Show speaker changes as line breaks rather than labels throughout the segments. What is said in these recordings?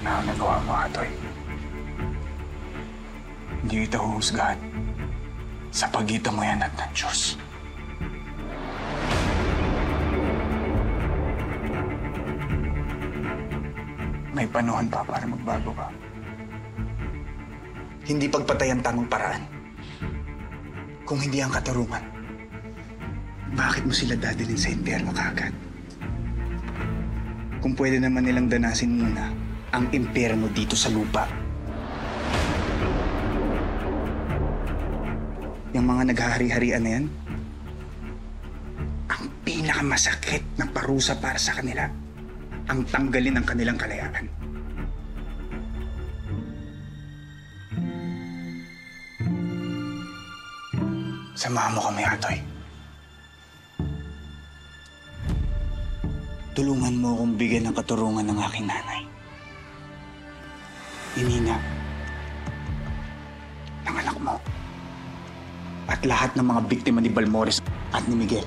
Ano ang nagawa mo, Atoy? Hindi kita huhusgahan. Sa pagitan mo yan at ng Diyos. May panahon pa para magbago ka. Hindi pagpatay ang tamang paraan. Kung hindi ang katarungan, bakit mo sila dadalhin sa impyerno kaagad? Kung pwede naman nilang danasin muna ang impyerno dito sa lupa. Yung mga naghahari-harian na yan, ang pinakamasakit na parusa para sa kanila, ang tanggalin ang kanilang kalayaan. Samahan mo kami, Atoy. Tulungan mo akong bigyan ng katurungan ng aking nanay. Inina ng anak mo. At lahat ng mga biktima ni Balmores at ni Miguel.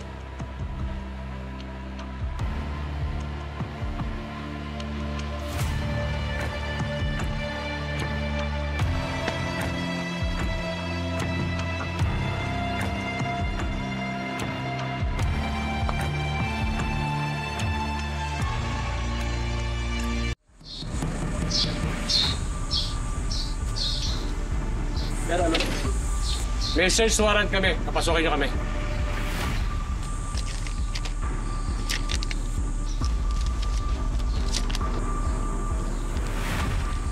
May search warrant kami. Napasukin niyo kami.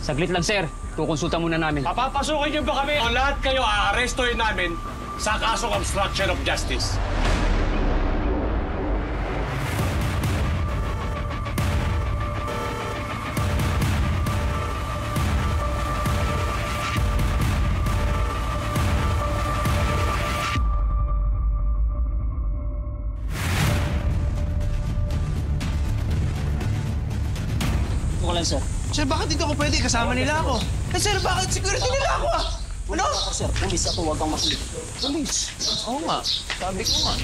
Saglit lang, sir. Kukonsulta muna namin.
Papapasukin niyo ba kami o lahat kayo aarestuhin namin sa kasong obstruction of justice?
Sir.
Sir, bakit dito ako pwede? Kasama nila ako. Eh, sir, bakit security nila ako ah? Ano?
Sir, pulis ako. Huwag kang makilig.
Police? Oo nga. Sabi ko nga.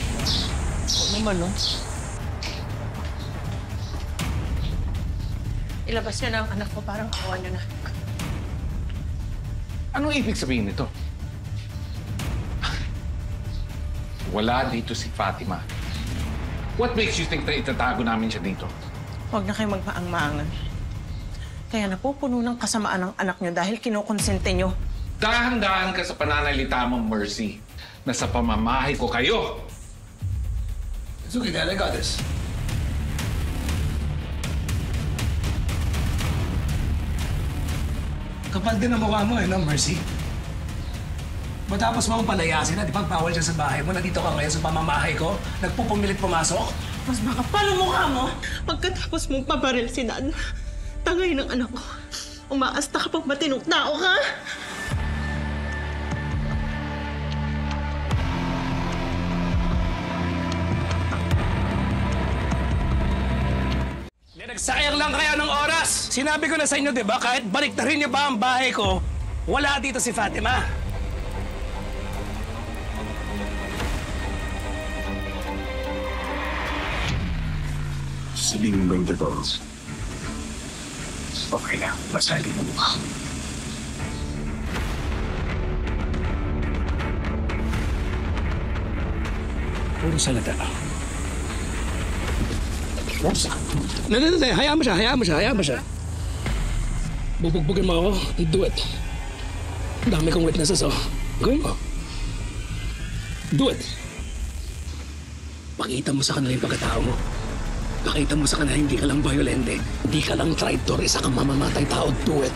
Huwag naman, no?
Ilabas niyo na ang anak ko. Parang kawa niyo na.
Anong ibig sabihin nito? Wala dito si Fatima. What makes you think na itatago namin siya dito?
Huwag na kayo magpaang-maangan. Kaya napupuno ng kasamaan ng anak niyo dahil kinukonsente niyo.
Dahan-dahan ka sa pananalita mo, Mercy, na sa pamamahay ko kayo.
It's okay, Dad. I got this. Kapal din ang mukha mo, no, Mercy? Matapos mo akong palayasin at ipagpawal dyan sa bahay mo, nandito ka ngayon sa pamamahay ko, nagpupumilit pumasok.
Mas makapal ang mukha mo pagkatapos mong pabaril si Dad. Tangay ng anak ko. Umaasta ka pang matinong tao ka?
Nagsayang lang kaya ng oras. Sinabi ko na sa inyo, di ba? Kahit baliktarin niyo pa ang bahay ko, wala dito si Fatima.
Sabihin mo ba yung totoo? Okay lang, masabi mo ba?
Puro salita lang. Hindi. Hayaan mo siya. Bubugbugin mo ako. Do it. Ang dami kong witnesses, oh. Gawin mo. Do it. Pakita mo sa kanila yung pagkatao mo. Pakita mo sa kanila hindi ka lang violente. Hindi ka lang traitor. Isa kang mamamatay tao. Do it.